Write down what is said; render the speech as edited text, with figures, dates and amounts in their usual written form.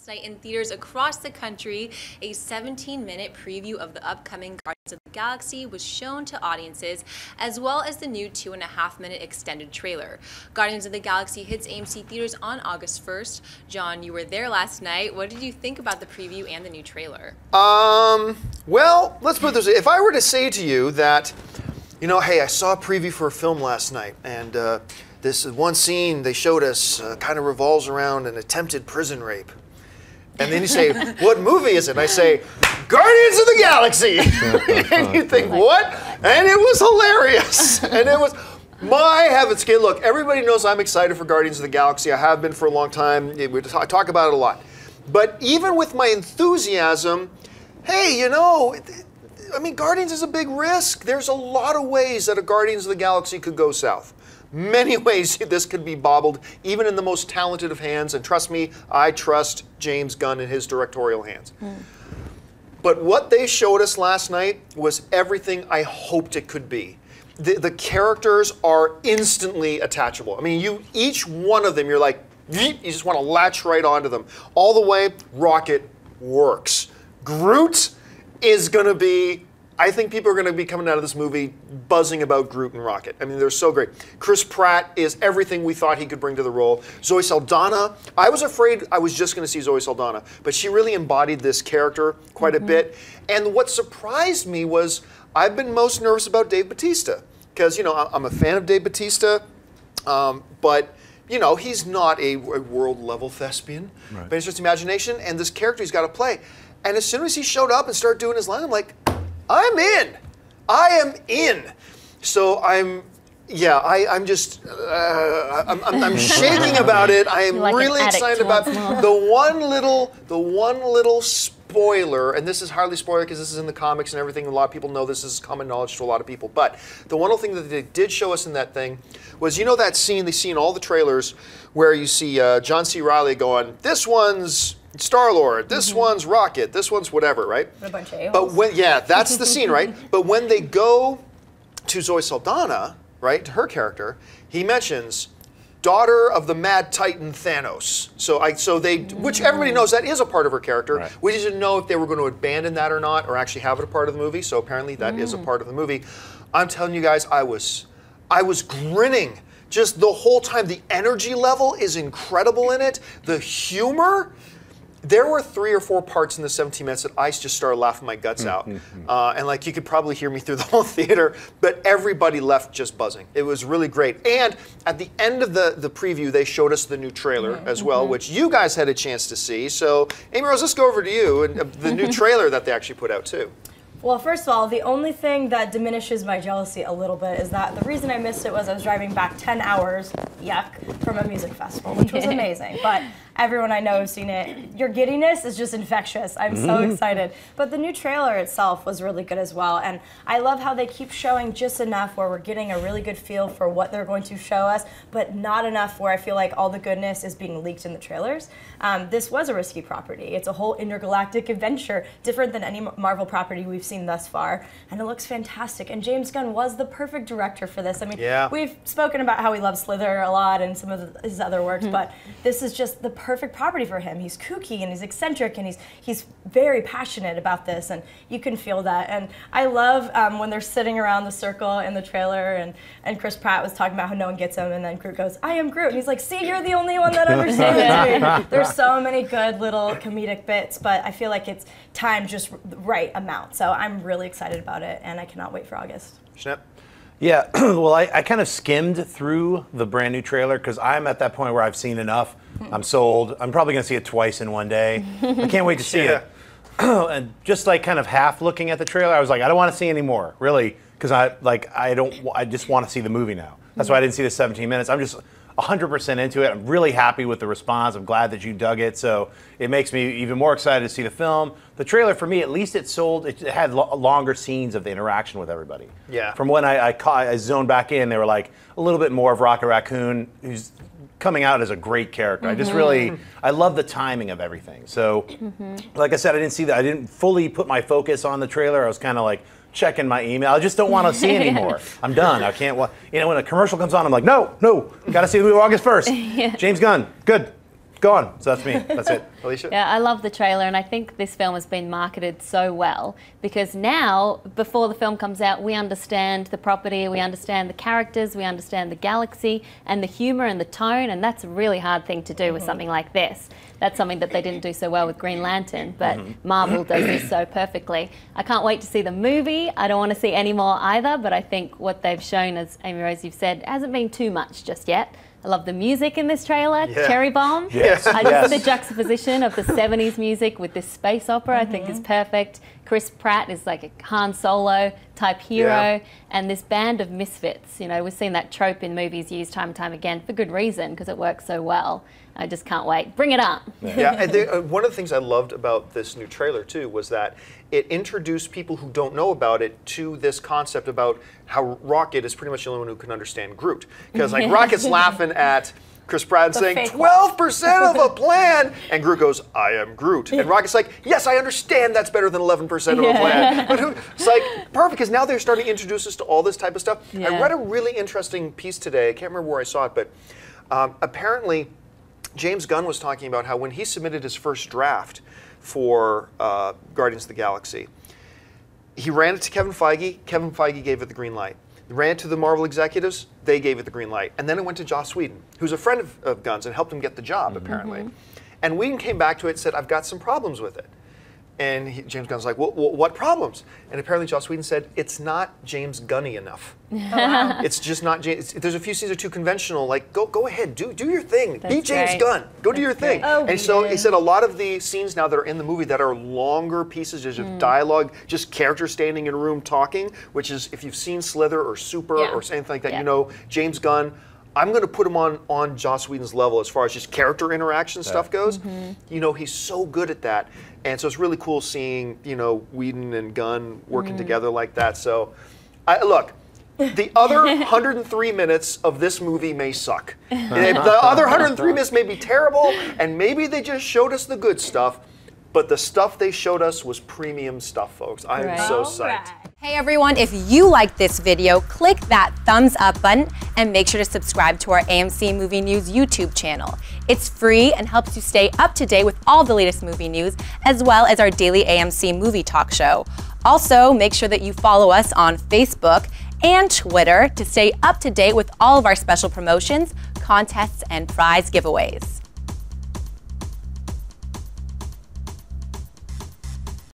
Night in theaters across the country, a 17-minute preview of the upcoming Guardians of the Galaxy was shown to audiences, as well as the new 2.5-minute extended trailer. Guardians of the Galaxy hits AMC theaters on August 1st. John, you were there last night. What did you think about the preview and the new trailer? Well, let's put it this way. If I were to say to you that, you know, hey, I saw a preview for a film last night, and this one scene they showed us kind of revolves around an attempted prison rape. And then you say, what movie is it? And I say, Guardians of the Galaxy. And you think, what? And it was hilarious. And it was, my heavens. Okay, look, everybody knows I'm excited for Guardians of the Galaxy. I have been for a long time. I talk about it a lot. But even with my enthusiasm, hey, you know, I mean, Guardians is a big risk. There's a lot of ways that a Guardians of the Galaxy could go south. Many ways this could be bobbled, even in the most talented of hands. And trust me, I trust James Gunn in his directorial hands. But what they showed us last night was everything I hoped it could be. The characters are instantly attachable. I mean, each one of them, you're like, you just want to latch right onto them. All the way, Rocket works. Groot is going to be, I think people are going to be coming out of this movie buzzing about Groot and Rocket. I mean, they're so great. Chris Pratt is everything we thought he could bring to the role. Zoe Saldana, I was afraid I was just going to see Zoe Saldana, but she really embodied this character quite a bit. And what surprised me was I've been most nervous about Dave Bautista because, you know, I'm a fan of Dave Bautista, but, you know, he's not a world-level thespian, but it's just imagination, and this character he's got to play. And as soon as he showed up and started doing his line, I'm like, I'm in. I am in. So I'm just, I'm shaking about it. I am like really excited about the one little spoiler, and this is hardly spoiler because this is in the comics and everything. A lot of people know this is common knowledge to a lot of people. But the one little thing that they did show us in that thing was, you know, that scene they see in all the trailers where you see John C. Reilly going, this one's Star-Lord, this one's Rocket, this one's whatever, right? A bunch of but when, yeah, that's the scene, right? But when they go to Zoe Saldana, right, to her character, he mentions daughter of the Mad Titan Thanos. So they, which everybody knows that is a part of her character. Right. We just didn't know if they were going to abandon that or not, or actually have it a part of the movie. So apparently that is a part of the movie. I'm telling you guys, I was grinning just the whole time. The energy level is incredible in it. The humor. There were 3 or 4 parts in the 17 minutes that I just started laughing my guts out. And like you could probably hear me through the whole theater, but everybody left just buzzing. It was really great. And at the end of the preview, they showed us the new trailer as well, which you guys had a chance to see. So Amy Rose, let's go over to you and the new trailer that they actually put out too. Well, first of all, the only thing that diminishes my jealousy a little bit is that the reason I missed it was I was driving back 10 hours, yuck, from a music festival, which was amazing. But everyone I know has seen it. Your giddiness is just infectious. I'm so excited. But the new trailer itself was really good as well. And I love how they keep showing just enough where we're getting a really good feel for what they're going to show us, but not enough where I feel like all the goodness is being leaked in the trailers. This was a risky property. It's a whole intergalactic adventure, different than any Marvel property we've seen thus far. And it looks fantastic. And James Gunn was the perfect director for this. I mean, we've spoken about how we love Slither a lot and some of his other works, but this is just the perfect property for him. He's kooky and he's eccentric and he's very passionate about this, and you can feel that. And I love when they're sitting around the circle in the trailer and Chris Pratt was talking about how no one gets him, and then Groot goes, I am Groot. And he's like, see, you're the only one that understands me. There's so many good little comedic bits, but I feel like it's timed just the right amount. So I'm really excited about it, and I cannot wait for August. Schnepp? Yeah, well, I kind of skimmed through the brand new trailer because I'm at that point where I've seen enough. I'm sold. I'm probably going to see it twice in one day. I can't wait to see it. And just like kind of half looking at the trailer, I was like, I don't want to see any more, really, because I just want to see the movie now. That's why I didn't see the 17 minutes. I'm just 100% into it. I'm really happy with the response. I'm glad that you dug it. So it makes me even more excited to see the film. The trailer, for me, at least it had longer scenes of the interaction with everybody. Yeah. From when I zoned back in, they were like a little bit more of Rocket Raccoon, who's coming out as a great character. I just really, I love the timing of everything. So, like I said, I didn't fully put my focus on the trailer. I was kind of like checking my email. I just don't want to see anymore. I'm done. I can't. You know, when a commercial comes on, I'm like, no, got to see the movie August 1st. James Gunn, good. Go on. So that's me. That's it. Alicia? Yeah, I love the trailer, and I think this film has been marketed so well because now, before the film comes out, we understand the property, we understand the characters, we understand the galaxy and the humor and the tone, and that's a really hard thing to do with something like this. That's something that they didn't do so well with Green Lantern, but Marvel does this so perfectly. I can't wait to see the movie. I don't want to see any more either, but I think what they've shown, as Amy Rose, you've said, hasn't been too much just yet. I love the music in this trailer, Cherry Bomb. Yes. I just the juxtaposition of the 70s music with this space opera I think is perfect. Chris Pratt is like a Han Solo type hero, and this band of misfits. You know, we've seen that trope in movies used time and time again for good reason because it works so well. I just can't wait. Bring it on. Yeah, and one of the things I loved about this new trailer too was that it introduced people who don't know about it to this concept about how Rocket is pretty much the only one who can understand Groot. Because like Rocket's laughing at Chris Pratt saying 12% of a plan, and Groot goes, "I am Groot," and Rocket's like, "Yes, I understand that's better than 11% of a plan." But it's like perfect because now they're starting to introduce us to all this type of stuff. I read a really interesting piece today. I can't remember where I saw it, but apparently James Gunn was talking about how when he submitted his first draft for Guardians of the Galaxy, he ran it to Kevin Feige. Kevin Feige gave it the green light. He ran it to the Marvel executives. They gave it the green light. And then it went to Joss Whedon, who's a friend of Gunn's and helped him get the job, apparently. And Whedon came back to it and said, "I've got some problems with it." And James Gunn's like, well, what problems? And apparently Joss Whedon said, it's not James Gunny enough. It's just not James. There's a few scenes that are too conventional. Like, go ahead, do your thing. Be James Gunn. Go do your thing. And so he said a lot of the scenes now that are in the movie that are longer pieces of dialogue, just characters standing in a room talking, which is, if you've seen Slither or Super or anything like that, you know, James Gunn, I'm going to put him on Joss Whedon's level as far as just character interaction stuff goes. You know, he's so good at that. And so it's really cool seeing, you know, Whedon and Gunn working together like that. So, look, the other 103 minutes of this movie may suck. The other 103 minutes may be terrible, and maybe they just showed us the good stuff. But the stuff they showed us was premium stuff, folks. I am so psyched. Hey everyone, if you liked this video, click that thumbs up button and make sure to subscribe to our AMC Movie News YouTube channel. It's free and helps you stay up to date with all the latest movie news, as well as our daily AMC movie talk show. Also, make sure that you follow us on Facebook and Twitter to stay up to date with all of our special promotions, contests, and prize giveaways.